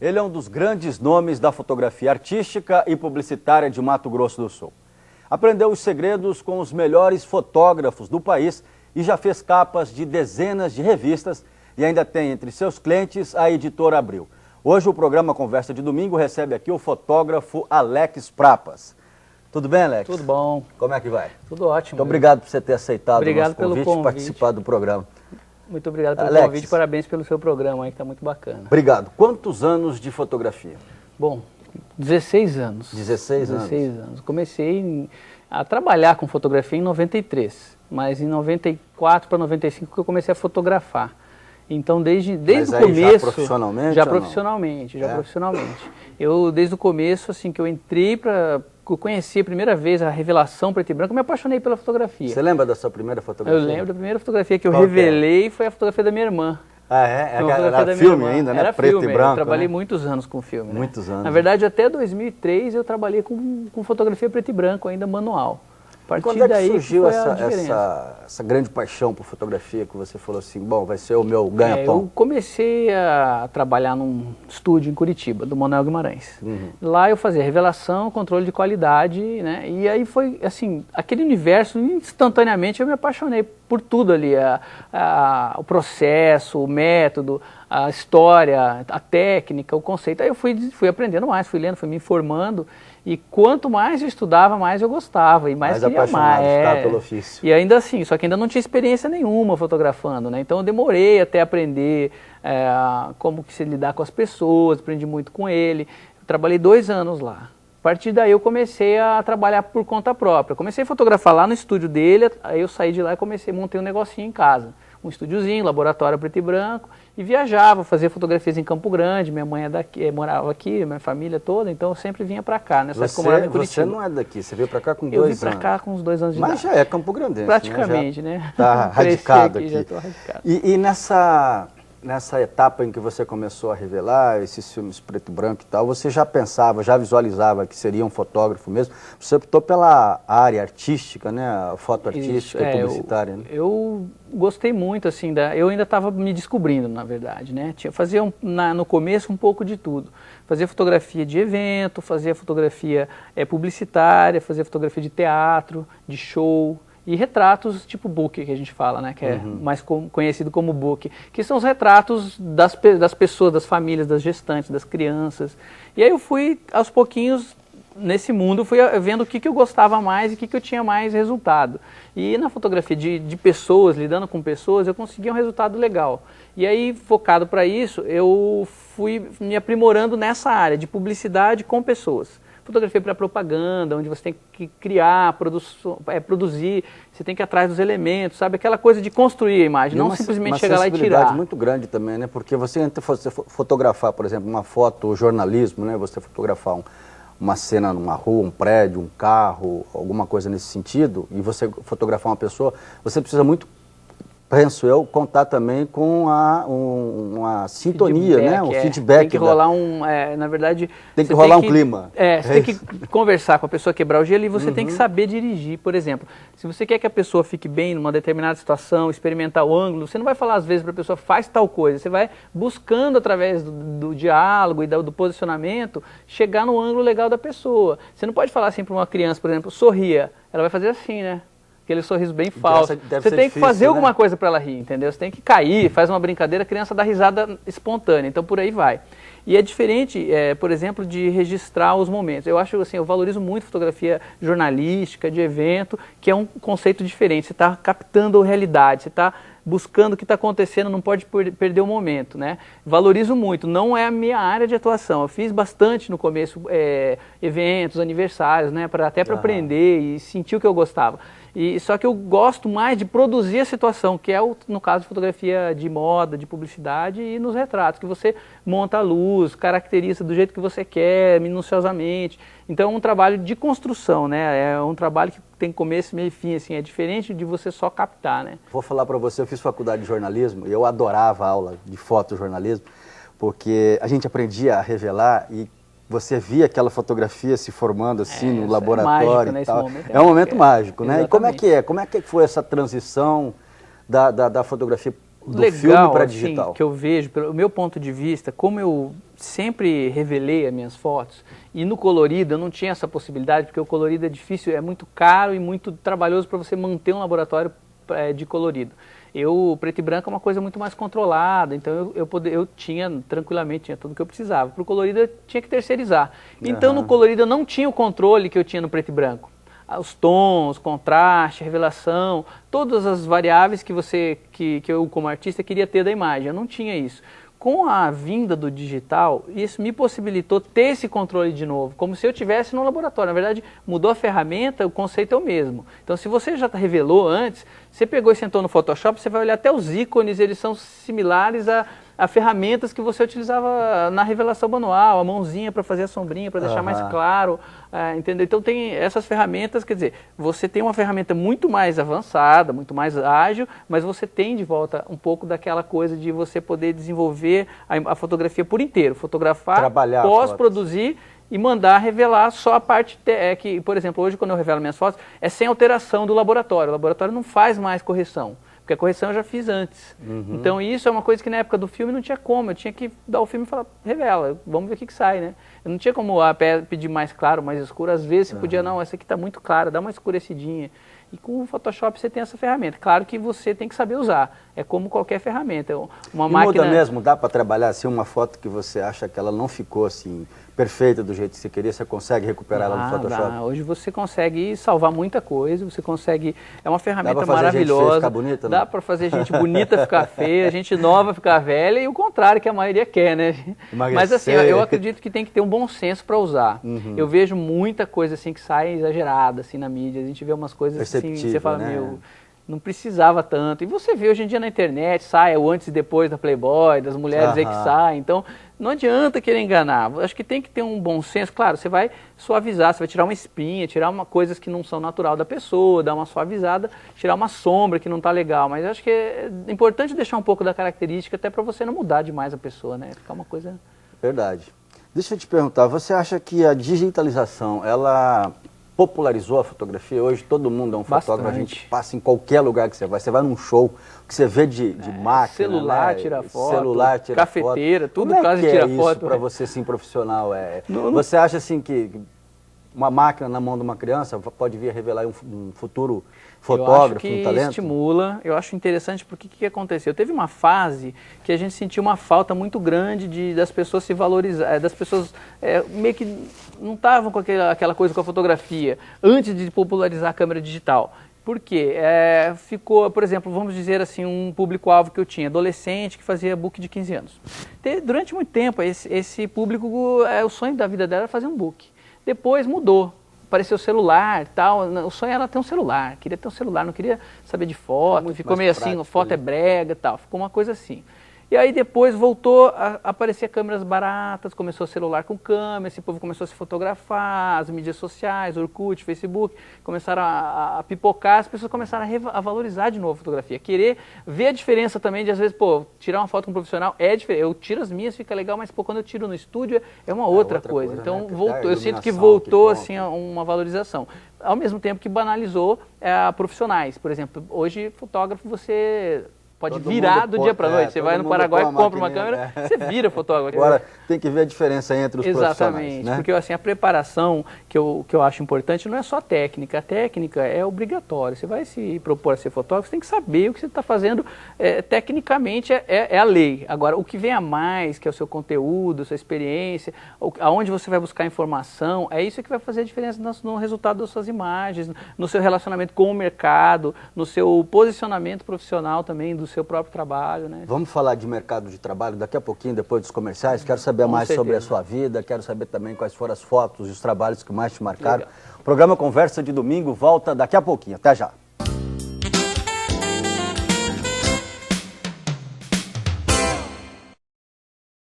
Ele é um dos grandes nomes da fotografia artística e publicitária de Mato Grosso do Sul. Aprendeu os segredos com os melhores fotógrafos do país e já fez capas de dezenas de revistas e ainda tem entre seus clientes a Editora Abril. Hoje o programa Conversa de Domingo recebe aqui o fotógrafo Alex Prapas. Tudo bem, Alex? Tudo bom. Como é que vai? Tudo ótimo. Muito obrigado por você ter aceitado o nosso pelo convite e participar do programa. Muito obrigado pelo Alex, convite, parabéns pelo seu programa aí, que está muito bacana. Obrigado. Quantos anos de fotografia? Bom, 16 anos. 16 anos? 16 anos. Comecei a trabalhar com fotografia em 93, mas em 94 para 95 que eu comecei a fotografar. Então, desde o começo... já profissionalmente? Já profissionalmente, profissionalmente. Eu, desde o começo, assim, que eu entrei que eu conheci a primeira vez a revelação preto e branco, eu me apaixonei pela fotografia. Você lembra da sua primeira fotografia? Eu lembro da primeira fotografia que eu revelei, foi a fotografia da minha irmã. Ah, é? Era filme ainda, né? Era preto filme, e branco, eu trabalhei né? muitos anos com filme. Muitos anos. Na verdade, até 2003 eu trabalhei com fotografia preto e branco, ainda manual. A partir Quando é que daí surgiu foi a diferença. essa grande paixão por fotografia que você falou assim, bom, vai ser o meu ganha-pão? Eu comecei a trabalhar num estúdio em Curitiba, do Manuel Guimarães. Lá eu fazia revelação, controle de qualidade, né? E aí foi, assim, aquele universo, instantaneamente eu me apaixonei por tudo ali. O processo, o método, a história, a técnica, o conceito. Aí eu fui aprendendo mais, fui lendo, fui me informando. E quanto mais eu estudava, mais eu gostava e mais queria apaixonado de ficar pelo ofício. E ainda assim, só que ainda não tinha experiência nenhuma fotografando, né? Então eu demorei até aprender como que se lidar com as pessoas, aprendi muito com ele. Eu trabalhei 2 anos lá. A partir daí eu comecei a trabalhar por conta própria. Comecei a fotografar lá no estúdio dele, aí eu saí de lá e montei um negocinho em casa. Um estúdiozinho, laboratório preto e branco, e viajava, fazia fotografias em Campo Grande, minha mãe é daqui, morava aqui, minha família toda, então eu sempre vinha pra cá, nessa época eu morava em Curitiba. Você não é daqui, você veio pra cá com 2 anos. Eu vim pra cá com uns 2 anos de idade. Mas já é Campo Grandense, praticamente, né? Tá radicado aqui. Já tô radicado. E nessa etapa em que você começou a revelar esses filmes preto e branco e tal, você já pensava, já visualizava que seria um fotógrafo mesmo? Você optou pela área artística, né? A foto artística e publicitária, né? Eu gostei muito, assim, eu ainda estava me descobrindo, na verdade, né? Fazia no começo um pouco de tudo. Fazia fotografia de evento, fazia fotografia publicitária, fazia fotografia de teatro, de show. E retratos tipo book, que a gente fala, né? Que é mais conhecido como book. Que são os retratos das pessoas, das famílias, das gestantes, das crianças. E aí eu fui, aos pouquinhos, nesse mundo, fui vendo o que eu gostava mais e o que eu tinha mais resultado. E na fotografia de pessoas, lidando com pessoas, eu conseguia um resultado legal. E aí, focado para isso, eu fui me aprimorando nessa área de publicidade com pessoas. Fotografia para propaganda, onde você tem que criar, produzir, você tem que ir atrás dos elementos, sabe? Aquela coisa de construir a imagem, não simplesmente chegar lá e tirar. Uma sensibilidade muito grande também, né? Porque você fotografar, por exemplo, uma foto, jornalismo, né? Você fotografar uma cena numa rua, um prédio, um carro, alguma coisa nesse sentido, e você fotografar uma pessoa, você precisa muito, penso eu, contar também com uma sintonia, né? Um feedback. Tem que rolar na verdade... Tem que rolar um clima. Você tem que conversar com a pessoa, quebrar o gelo, e você tem que saber dirigir. Por exemplo, se você quer que a pessoa fique bem numa determinada situação, experimentar o ângulo, você não vai falar às vezes para a pessoa, faz tal coisa. Você vai buscando através do diálogo e do posicionamento, chegar no ângulo legal da pessoa. Você não pode falar assim para uma criança, por exemplo, sorria. Ela vai fazer assim, né? Aquele sorriso bem falso. Você tem que fazer alguma coisa para ela rir, entendeu? Você tem que cair, faz uma brincadeira, a criança dá risada espontânea, então por aí vai. E é diferente, por exemplo, de registrar os momentos. Eu acho assim, eu valorizo muito fotografia jornalística, de evento, que é um conceito diferente. Você está captando a realidade, você está buscando o que está acontecendo, não pode perder o momento, né? Valorizo muito, não é a minha área de atuação. Eu fiz bastante no começo, eventos, aniversários, né? Até para aprender e sentir o que eu gostava. Só que eu gosto mais de produzir a situação, que é, no caso, de fotografia de moda, de publicidade e nos retratos, que você monta a luz, caracteriza do jeito que você quer, minuciosamente. Então é um trabalho de construção, né? É um trabalho que tem começo, meio e fim, assim, é diferente de você só captar, né? Vou falar para você, eu fiz faculdade de jornalismo e eu adorava a aula de fotojornalismo, porque a gente aprendia a revelar e você via aquela fotografia se formando assim no laboratório mágico, e tal. Momento é um momento mágico, né? Exatamente. E como é que é? Como é que foi essa transição da fotografia do filme para digital. Assim, que eu vejo, pelo meu ponto de vista, como eu sempre revelei as minhas fotos, e no colorido eu não tinha essa possibilidade, porque o colorido é difícil, é muito caro e muito trabalhoso para você manter um laboratório de colorido. O preto e branco é uma coisa muito mais controlada, então eu tinha tranquilamente, tinha tudo o que eu precisava. Para o colorido eu tinha que terceirizar. Então no colorido eu não tinha o controle que eu tinha no preto e branco. Os tons, contraste, revelação, todas as variáveis que eu como artista queria ter da imagem, eu não tinha isso. Com a vinda do digital, isso me possibilitou ter esse controle de novo, como se eu estivesse no laboratório. Na verdade, mudou a ferramenta, o conceito é o mesmo. Então, se você já revelou antes, você pegou e sentou no Photoshop, você vai olhar até os ícones, eles são similares a ferramentas que você utilizava na revelação manual, a mãozinha para fazer a sombrinha, para deixar mais claro, entendeu? Então tem essas ferramentas, quer dizer, você tem uma ferramenta muito mais avançada, muito mais ágil, mas você tem de volta um pouco daquela coisa de você poder desenvolver a fotografia por inteiro, fotografar, pós-produzir e mandar revelar só a parte que, por exemplo, hoje quando eu revelo minhas fotos, é sem alteração do laboratório, o laboratório não faz mais correção. Porque a correção eu já fiz antes. Então isso é uma coisa que na época do filme não tinha como. Eu tinha que dar o filme e falar, revela, vamos ver o que sai, né? Eu não tinha como pedir mais claro, mais escuro. Às vezes você podia, não, essa aqui está muito clara, dá uma escurecidinha. E com o Photoshop você tem essa ferramenta. Claro que você tem que saber usar. É como qualquer ferramenta. Uma máquina... muda mesmo, dá para trabalhar assim uma foto que você acha que ela não ficou assim perfeita do jeito que você queria, você consegue recuperar ela no Photoshop? Dá. Hoje você consegue salvar muita coisa, você consegue... É uma ferramenta maravilhosa. Ficar bonita, dá para fazer gente bonita ficar feia, gente nova ficar velha e o contrário que a maioria quer, né? Emagrecer. Mas assim, eu acredito que tem que ter um bom senso para usar. Eu vejo muita coisa assim que sai exagerada assim na mídia, a gente vê umas coisas assim, você fala, né? meu... Não precisava tanto. E você vê hoje em dia na internet, sai o antes e depois da Playboy, das mulheres aí que saem. Então, não adianta querer enganar. Acho que tem que ter um bom senso. Claro, você vai suavizar, você vai tirar uma espinha, tirar coisas que não são natural da pessoa, dar uma suavizada, tirar uma sombra que não está legal. Mas acho que é importante deixar um pouco da característica até para você não mudar demais a pessoa, né? Ficar uma coisa... Verdade. Deixa eu te perguntar, você acha que a digitalização, ela... popularizou a fotografia? Hoje todo mundo é um fotógrafo, a gente passa em qualquer lugar que você vai num show, o que você vê de máquina, celular, né? tira foto, celular, tira cafeteira, foto. tudo quase tira foto. Para você assim profissional? Você acha assim que uma máquina na mão de uma criança pode vir a revelar um futuro fotógrafo, um talento? Estimula, eu acho interessante porque o que aconteceu? Teve uma fase que a gente sentiu uma falta muito grande das pessoas se valorizar, das pessoas meio que não estavam com aquela coisa com a fotografia, antes de popularizar a câmera digital. Por quê? Ficou, por exemplo, vamos dizer assim, um público-alvo que eu tinha, adolescente que fazia book de 15 anos. Durante muito tempo, esse público, o sonho da vida dela era fazer um book. Depois mudou, apareceu o celular e tal, o sonho era ter um celular, queria ter um celular, não queria saber de foto, ficou meio assim, a foto é brega e tal, ficou uma coisa assim. E aí depois voltou a aparecer câmeras baratas, começou o celular com câmera, esse povo começou a se fotografar, as mídias sociais, Orkut, Facebook, começaram a pipocar, as pessoas começaram a valorizar de novo a fotografia, querer ver a diferença também de às vezes, pô, tirar uma foto com um profissional é diferente, eu tiro as minhas, fica legal, mas pô, quando eu tiro no estúdio é uma outra coisa. Então né? voltou, eu sinto que voltou assim a uma valorização. Ao mesmo tempo que banalizou profissionais, por exemplo, hoje fotógrafo você... pode virar do dia para noite. Você vai no Paraguai, compra uma câmera, você vira fotógrafo. Agora, tem que ver a diferença entre os profissionais. Exatamente, né? Porque assim, a preparação que eu acho importante não é só a técnica é obrigatória. Você vai se propor a ser fotógrafo, você tem que saber o que você está fazendo. Tecnicamente é a lei. Agora, o que vem a mais, que é o seu conteúdo, a sua experiência, aonde você vai buscar informação, é isso que vai fazer a diferença no resultado das suas imagens, no seu relacionamento com o mercado, no seu posicionamento profissional também, do seu próprio trabalho, né? Vamos falar de mercado de trabalho daqui a pouquinho, depois dos comerciais. Quero saber mais sobre a sua vida, quero saber também quais foram as fotos e os trabalhos que mais te marcaram. Legal. O programa Conversa de Domingo volta daqui a pouquinho. Até já.